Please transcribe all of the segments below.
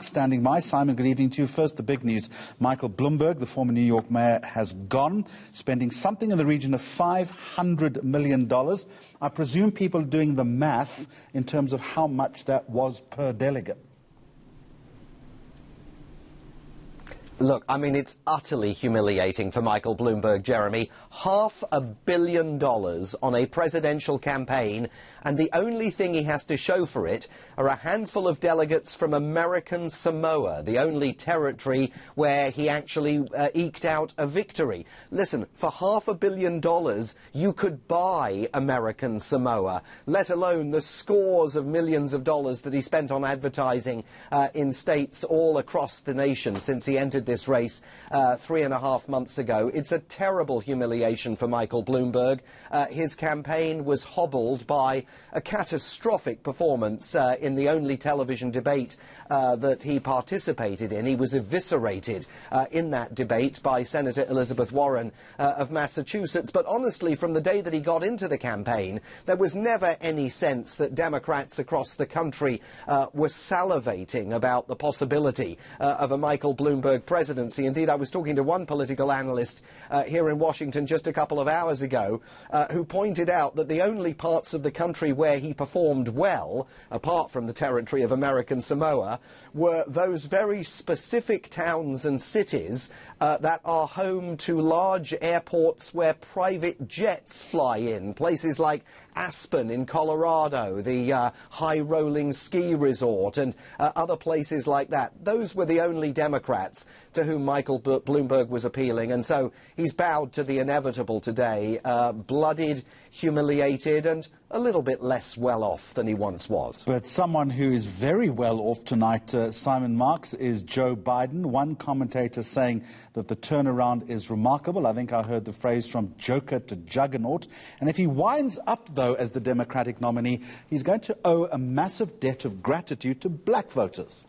Marks standing by. Simon, good evening to you. First, the big news. Michael Bloomberg, the former New York mayor, has gone, spending something in the region of $500 million. I presume people are doing the math in terms of how much that was per delegate. Look, I mean, it's utterly humiliating for Michael Bloomberg, Jeremy. $500 million on a presidential campaign, and the only thing he has to show for it are a handful of delegates from American Samoa, the only territory where he actually eked out a victory. Listen, for $500 million, you could buy American Samoa, let alone the scores of millions of dollars that he spent on advertising in states all across the nation since he entered this race 3.5 months ago. It's a terrible humiliation for Michael Bloomberg. His campaign was hobbled by a catastrophic performance in the only television debate that he participated in. He was eviscerated in that debate by Senator Elizabeth Warren of Massachusetts. But honestly, from the day that he got into the campaign, there was never any sense that Democrats across the country were salivating about the possibility of a Michael Bloomberg presidency. Indeed, I was talking to one political analyst here in Washington just a couple of hours ago who pointed out that the only parts of the country where he performed well, apart from the territory of American Samoa, were those very specific towns and cities that are home to large airports where private jets fly in, places like Aspen in Colorado, the high-rolling ski resort, and other places like that. Those were the only Democrats to whom Michael Bloomberg was appealing, and so he's bowed to the inevitable today, bloodied, humiliated, and a little bit less well-off than he once was. But someone who is very well off tonight, Simon Marks, is Joe Biden. One commentator saying that the turnaround is remarkable. I think I heard the phrase from joker to juggernaut. And if he winds up, though, as the Democratic nominee, he's going to owe a massive debt of gratitude to black voters.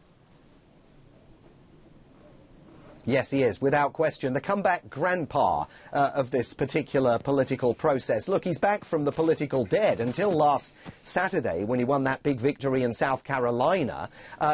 Yes, he is, without question. The comeback grandpa of this particular political process. Look, he's back from the political dead. Until last Saturday, when he won that big victory in South Carolina,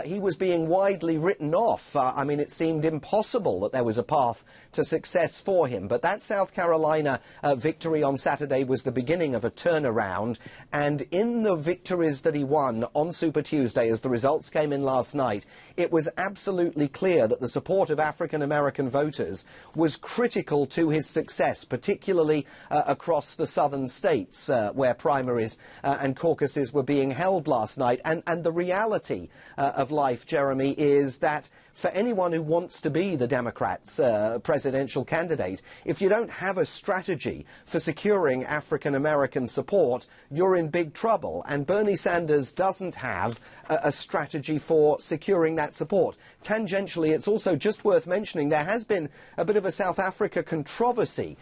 he was being widely written off. I mean, it seemed impossible that there was a path to success for him. But that South Carolina victory on Saturday was the beginning of a turnaround. And in the victories that he won on Super Tuesday, as the results came in last night, it was absolutely clear that the support of African-American voters was critical to his success, particularly across the southern states where primaries and caucuses were being held last night. And the reality of life, Jeremy, is that for anyone who wants to be the Democrats' presidential candidate, if you don't have a strategy for securing African-American support, you're in big trouble. And Bernie Sanders doesn't have a strategy for securing that support. Tangentially, it's also just worth mentioning there has been a bit of a South Africa controversy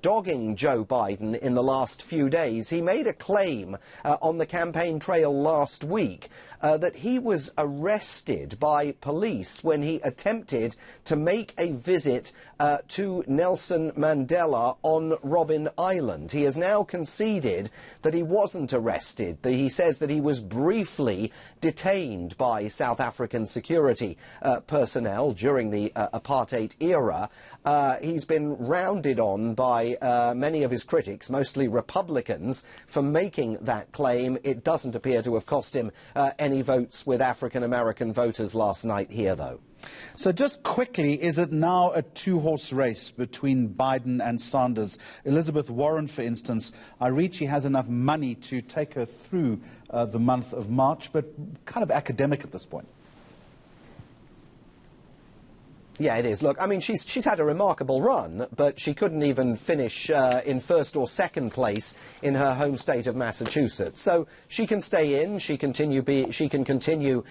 dogging Joe Biden in the last few days. He made a claim on the campaign trail last week that he was arrested by police when he attempted to make a visit to Nelson Mandela on Robben Island. He has now conceded that he wasn't arrested. He says that he was briefly detained by South African security personnel during the apartheid era. He's been rounded on by many of his critics, mostly Republicans, for making that claim. It doesn't appear to have cost him any votes with African-American voters last night here, though. So just quickly, is it now a two-horse race between Biden and Sanders? Elizabeth Warren, for instance, I read she has enough money to take her through the month of March, but kind of academic at this point. Yeah, it is. Look, I mean, she's had a remarkable run, but she couldn't even finish in first or second place in her home state of Massachusetts. So she can stay in. She can continue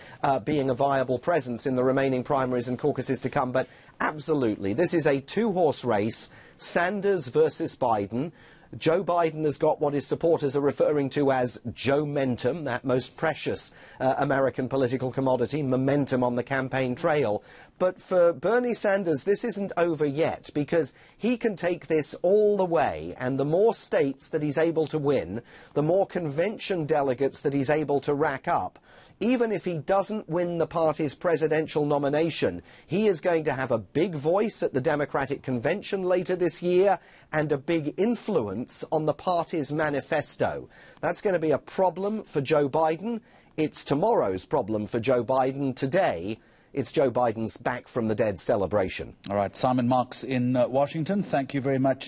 being a viable presence in the remaining primaries and caucuses to come. But absolutely, this is a two-horse race: Sanders versus Biden. Joe Biden has got what his supporters are referring to as Joe-mentum, that most precious American political commodity, momentum on the campaign trail. But for Bernie Sanders, this isn't over yet, because he can take this all the way, and the more states that he's able to win, the more convention delegates that he's able to rack up, even if he doesn't win the party's presidential nomination, he is going to have a big voice at the Democratic Convention later this year and a big influence on the party's manifesto. That's going to be a problem for Joe Biden. It's tomorrow's problem for Joe Biden. Today, it's Joe Biden's back from the dead celebration. All right, Simon Marks in Washington, thank you very much.